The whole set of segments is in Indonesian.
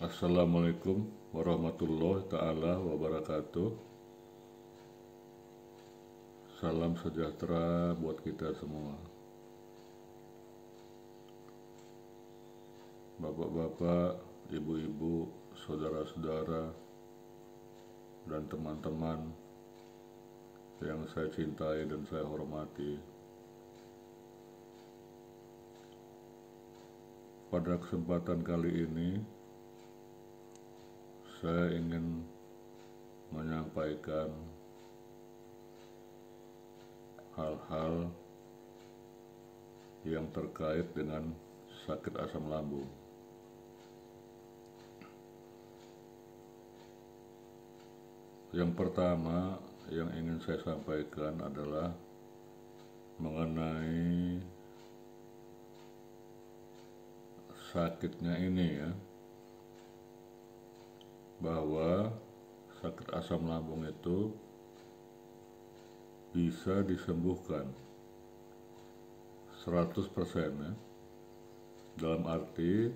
Assalamualaikum warahmatullahi ta'ala wabarakatuh. Salam sejahtera buat kita semua. Bapak-bapak, ibu-ibu, saudara-saudara, dan teman-teman yang saya cintai dan saya hormati. Pada kesempatan kali ini, saya ingin menyampaikan hal-hal yang terkait dengan sakit asam lambung. Yang pertama yang ingin saya sampaikan adalah mengenai sakitnya ini ya, bahwa sakit asam lambung itu bisa disembuhkan 100% ya. Dalam arti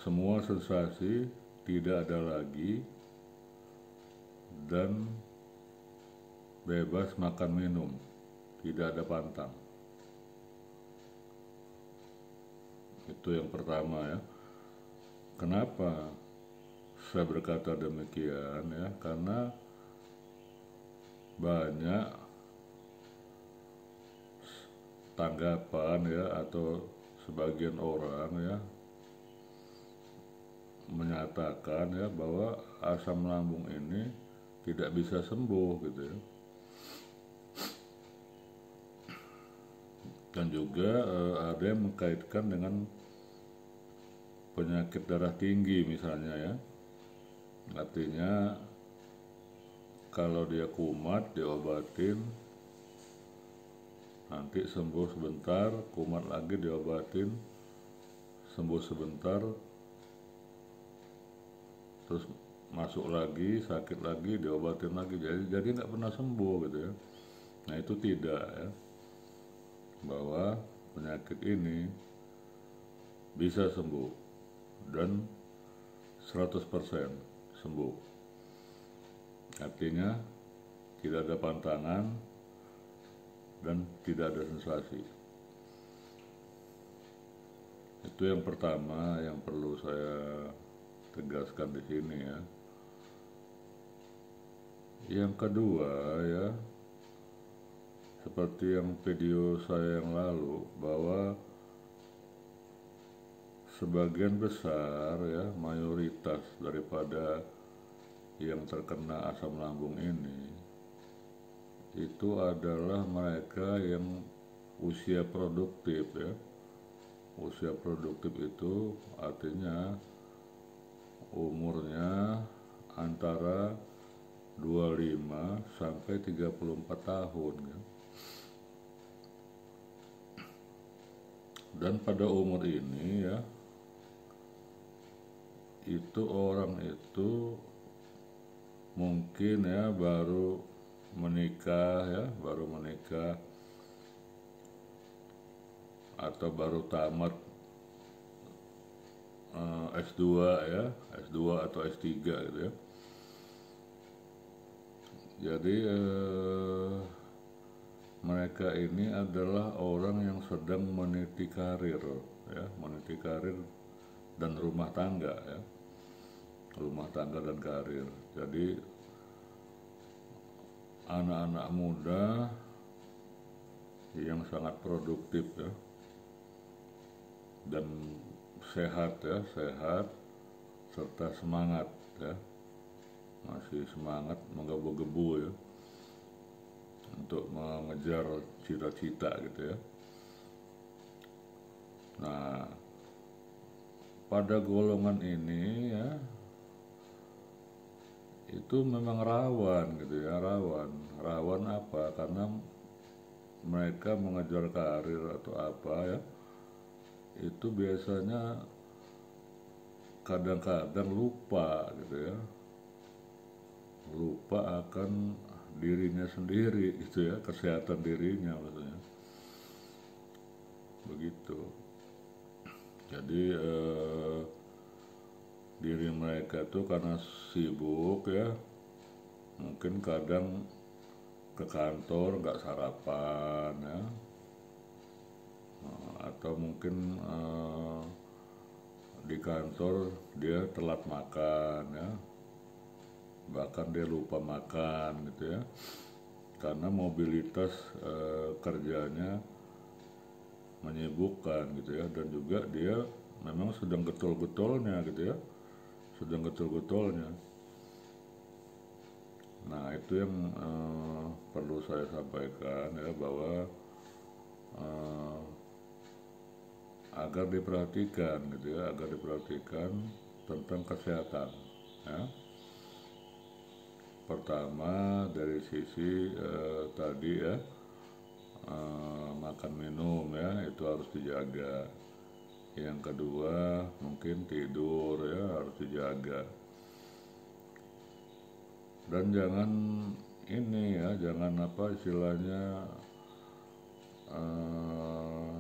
semua sensasi tidak ada lagi dan bebas makan minum, tidak ada pantang. Itu yang pertama ya. Kenapa saya berkata demikian ya? Karena banyak tanggapan ya, atau sebagian orang ya menyatakan ya bahwa asam lambung ini tidak bisa sembuh gitu ya. Dan juga ada yang mengkaitkan dengan penyakit darah tinggi misalnya ya. Artinya kalau dia kumat diobatin, nanti sembuh sebentar, kumat lagi diobatin, sembuh sebentar, terus masuk lagi, sakit lagi, diobatin lagi, jadi nggak pernah sembuh gitu ya. Nah itu tidak ya, bahwa penyakit ini bisa sembuh dan 100% sembuh. Artinya tidak ada pantangan dan tidak ada sensasi. Itu yang pertama yang perlu saya tegaskan di sini ya. Yang kedua ya, seperti yang video saya yang lalu, bahwa sebagian besar ya, mayoritas daripada yang terkena asam lambung ini itu adalah mereka yang usia produktif ya. Usia produktif itu artinya umurnya antara 25 sampai 34 tahun ya. Dan pada umur ini ya, itu orang itu mungkin ya baru menikah atau baru tamat S2 ya, S2 atau S3 gitu ya. Jadi mereka ini adalah orang yang sedang meniti karir ya, meniti karir dan rumah tangga ya. Rumah tangga dan karir. Jadi anak-anak muda yang sangat produktif ya, dan sehat ya, sehat serta semangat ya, masih semangat menggebu-gebu ya untuk mengejar cita-cita gitu ya. Nah, pada golongan ini ya, itu memang rawan gitu ya, rawan apa? Karena mereka mengejar karir atau apa ya, itu biasanya kadang-kadang lupa gitu ya, lupa akan dirinya sendiri gitu ya, kesehatan dirinya maksudnya begitu. Jadi diri mereka tuh karena sibuk ya, mungkin kadang ke kantor nggak sarapan ya, atau mungkin di kantor dia telat makan ya, bahkan dia lupa makan gitu ya, karena mobilitas kerjanya menyibukkan gitu ya, dan juga dia memang sedang getol-getolnya gitu ya, sedang getol-getolnya. Nah itu yang perlu saya sampaikan ya, bahwa eh, agar diperhatikan gitu ya, agar diperhatikan tentang kesehatan ya. Pertama dari sisi tadi ya, makan minum ya itu harus dijaga. Yang kedua mungkin tidur ya harus dijaga. Dan jangan ini ya, jangan apa istilahnya eh,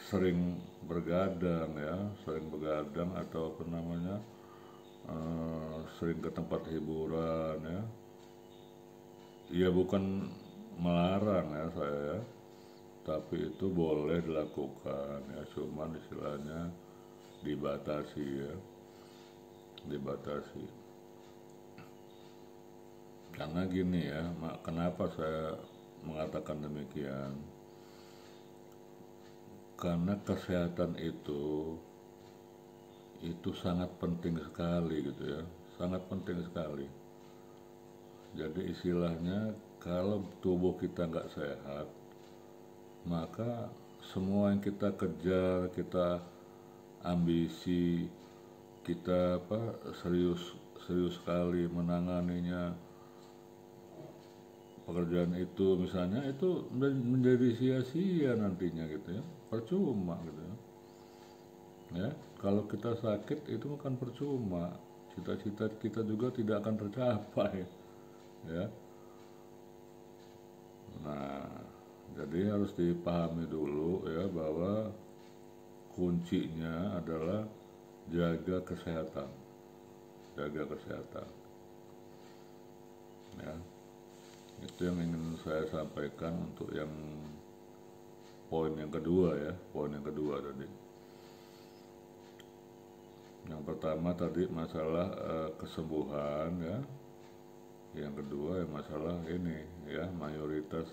sering begadang ya, sering begadang atau apa namanya sering ke tempat hiburan ya. Ya bukan melarang ya saya ya, tapi itu boleh dilakukan ya, cuman istilahnya dibatasi ya, dibatasi. Karena gini ya, kenapa saya mengatakan demikian? Karena kesehatan itu sangat penting sekali gitu ya, sangat penting sekali. Jadi istilahnya kalau tubuh kita nggak sehat, maka semua yang kita kejar, kita ambisi, kita serius serius sekali menanganinya, pekerjaan itu misalnya itu menjadi sia-sia nantinya gitu ya, percuma gitu ya. Kalau kita sakit itu bukan percuma, cita-cita kita juga tidak akan tercapai ya. Nah jadi harus dipahami dulu ya, bahwa kuncinya adalah jaga kesehatan, jaga kesehatan ya. Itu yang ingin saya sampaikan untuk yang poin yang kedua ya, poin yang kedua tadi. Yang pertama tadi masalah kesembuhan ya, yang kedua ya masalah ini ya, mayoritas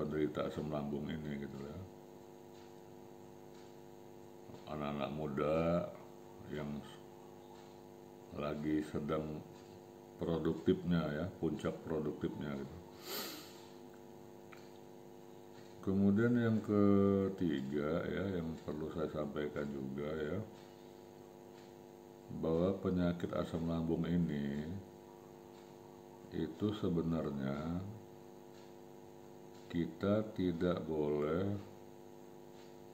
penderita asam lambung ini gitu ya, anak-anak muda yang lagi sedang produktifnya ya, puncak produktifnya gitu. Kemudian yang ketiga ya, yang perlu saya sampaikan juga ya, bahwa penyakit asam lambung ini itu sebenarnya kita tidak boleh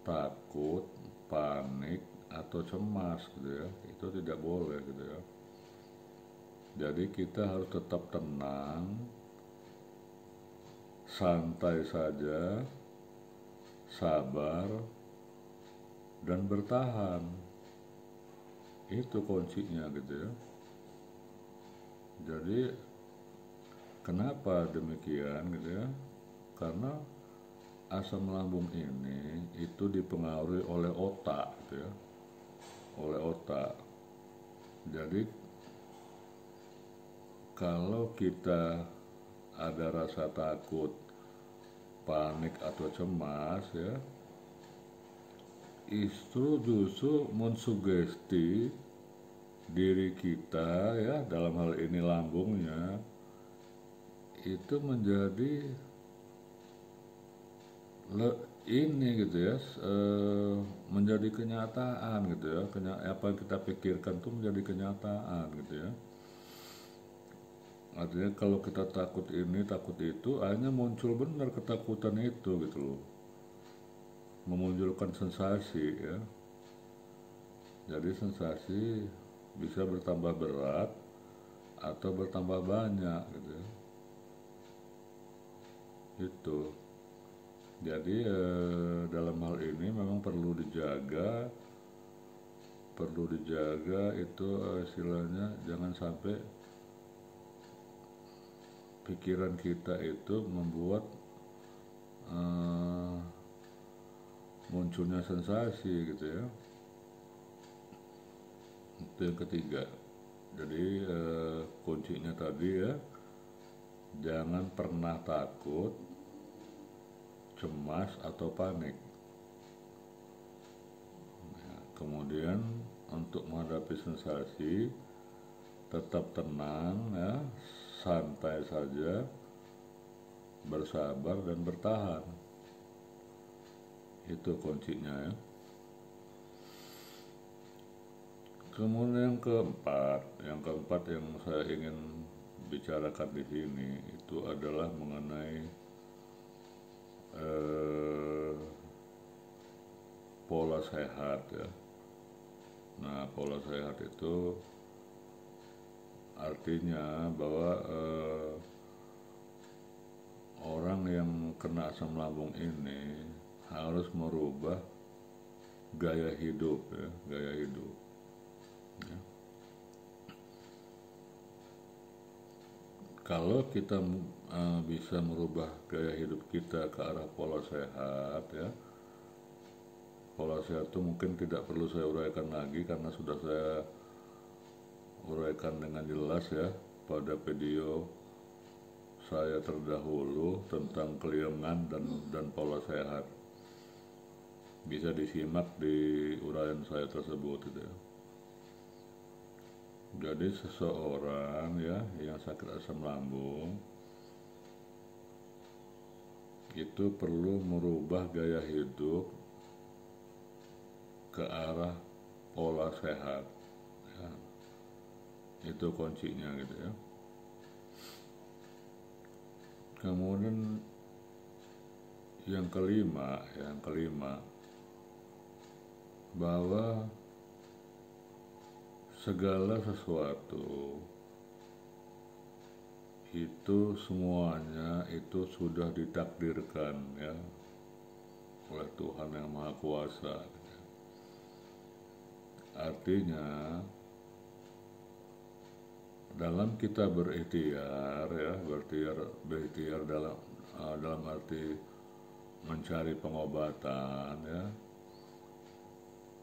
takut, panik atau cemas gitu ya, itu tidak boleh gitu ya. Jadi kita harus tetap tenang, santai saja, sabar, dan bertahan. Itu kuncinya gitu ya. Jadi kenapa demikian gitu ya? Karena asam lambung ini itu dipengaruhi oleh otak gitu ya, oleh otak. Jadi kalau kita ada rasa takut, panik atau cemas ya, itu justru mensugesti diri kita ya, dalam hal ini lambungnya, itu menjadi ini gitu ya, menjadi kenyataan gitu ya, apa yang kita pikirkan tuh menjadi kenyataan gitu ya. Artinya kalau kita takut ini, takut itu, akhirnya muncul benar ketakutan itu gitu loh, memunculkan sensasi ya. Jadi sensasi bisa bertambah berat atau bertambah banyak gitu ya. Itu. Jadi dalam hal ini memang perlu dijaga itu istilahnya jangan sampai pikiran kita itu membuat munculnya sensasi gitu ya. Itu yang ketiga. Jadi kuncinya tadi ya, jangan pernah takut, cemas atau panik. Kemudian untuk menghadapi sensasi tetap tenang ya, santai saja, bersabar dan bertahan. Itu kuncinya ya. Kemudian yang keempat yang saya ingin bicarakan di sini itu adalah mengenai pola sehat ya. Nah, pola sehat itu artinya bahwa orang yang kena asam lambung ini harus merubah gaya hidup ya, gaya hidup. Ya. Kalau kita bisa merubah gaya hidup kita ke arah pola sehat ya, pola sehat itu mungkin tidak perlu saya uraikan lagi karena sudah saya uraikan dengan jelas ya pada video saya terdahulu tentang keliengan dan pola sehat. Bisa disimak di uraian saya tersebut gitu ya. Jadi seseorang ya yang sakit asam lambung itu perlu merubah gaya hidup ke arah pola sehat ya. Itu kuncinya gitu ya. Kemudian yang kelima bahwa segala sesuatu itu semuanya itu sudah ditakdirkan ya oleh Tuhan yang Maha Kuasa. Artinya dalam kita berikhtiar ya, berikhtiar dalam arti mencari pengobatan ya,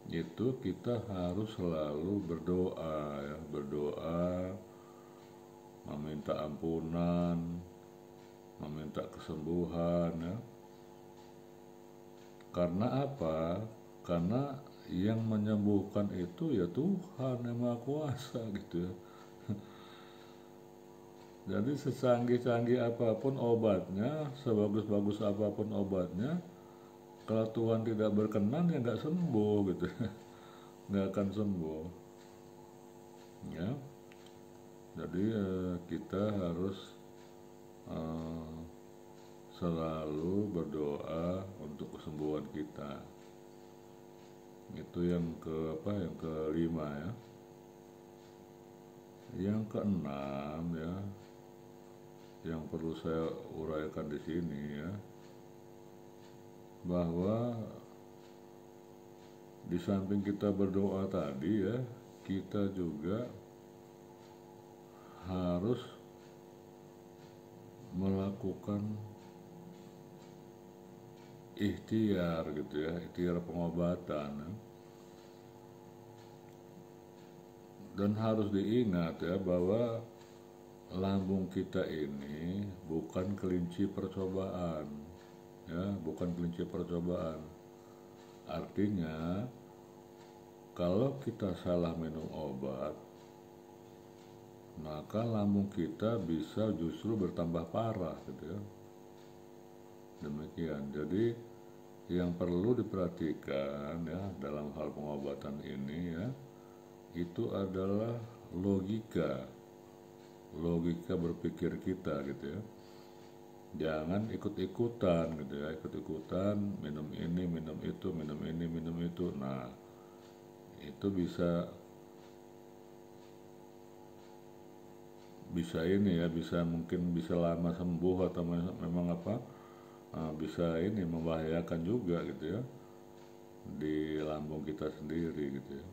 itu kita harus selalu berdoa ya, meminta ampunan, meminta kesembuhan ya. Karena apa? Karena yang menyembuhkan itu ya Tuhan yang Maha Kuasa gitu ya. Jadi secanggih-canggih apapun obatnya, sebagus-bagus apapun obatnya, kalau Tuhan tidak berkenan ya nggak sembuh gitu, nggak akan sembuh. Ya, jadi kita harus selalu berdoa untuk kesembuhan kita. Itu yang kelima ya. Yang keenam ya, yang perlu saya uraikan di sini ya, bahwa di samping kita berdoa tadi ya, kita juga harus melakukan ikhtiar gitu ya, ikhtiar pengobatan ya. Dan harus diingat ya bahwa lambung kita ini bukan kelinci percobaan ya, bukan kelinci percobaan. Artinya kalau kita salah minum obat, maka lambung kita bisa justru bertambah parah gitu ya. Demikian. Jadi yang perlu diperhatikan ya dalam hal pengobatan ini ya, itu adalah logika berpikir kita gitu ya. Jangan ikut-ikutan gitu ya, minum ini, minum itu, minum ini, minum itu. Nah, itu bisa ini ya, mungkin bisa lama sembuh atau memang bisa ini membahayakan juga gitu ya di lambung kita sendiri gitu ya.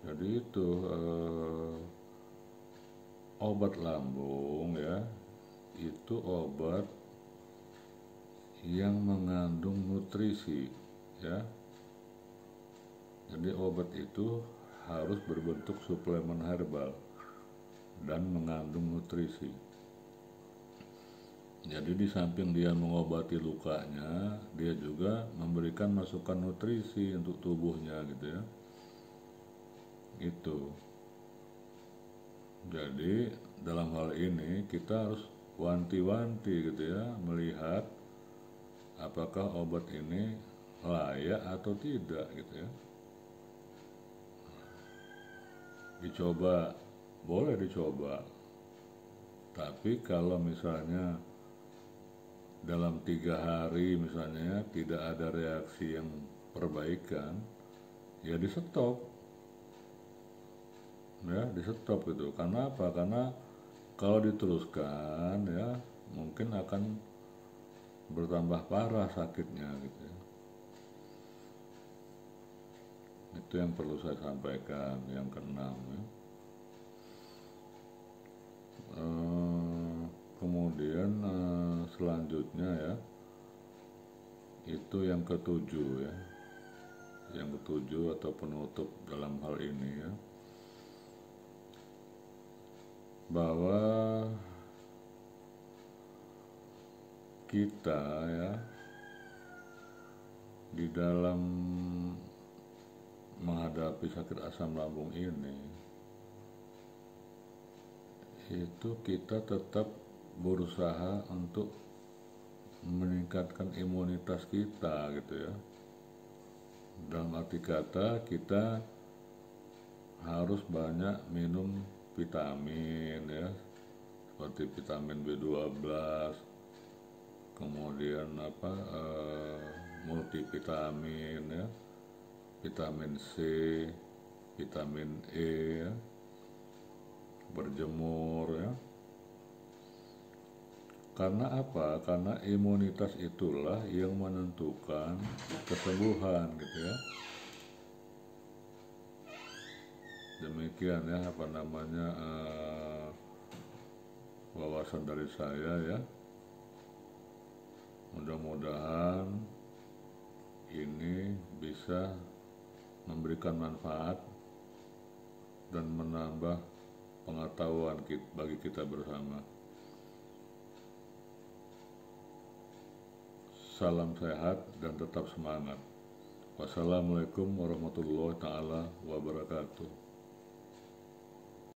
Jadi itu obat lambung ya, itu obat yang mengandung nutrisi ya. Jadi obat itu harus berbentuk suplemen herbal dan mengandung nutrisi. Jadi di samping dia mengobati lukanya, dia juga memberikan masukan nutrisi untuk tubuhnya gitu ya. Itu. Jadi dalam hal ini kita harus wanti-wanti gitu ya, melihat apakah obat ini layak atau tidak gitu ya. Dicoba, boleh dicoba. Tapi kalau misalnya dalam 3 hari misalnya tidak ada reaksi yang perbaikan, ya di stop gitu. Karena apa? Karena kalau diteruskan ya mungkin akan bertambah parah sakitnya gitu ya. Itu yang perlu saya sampaikan. Yang keenam ya. Kemudian selanjutnya ya, itu yang ketujuh ya, yang ketujuh atau penutup dalam hal ini ya, bahwa kita ya di dalam menghadapi sakit asam lambung ini, itu kita tetap berusaha untuk meningkatkan imunitas kita gitu ya. Dalam arti kata kita harus banyak minum vitamin ya, seperti vitamin B12, kemudian multivitamin ya, vitamin C, vitamin E ya, berjemur ya. Karena apa? Karena imunitas itulah yang menentukan kesembuhan gitu ya. Demikian ya wawasan dari saya ya. Mudah-mudahan ini bisa memberikan manfaat dan menambah pengetahuan bagi kita bersama. Salam sehat dan tetap semangat. Wassalamualaikum warahmatullahi taala wabarakatuh.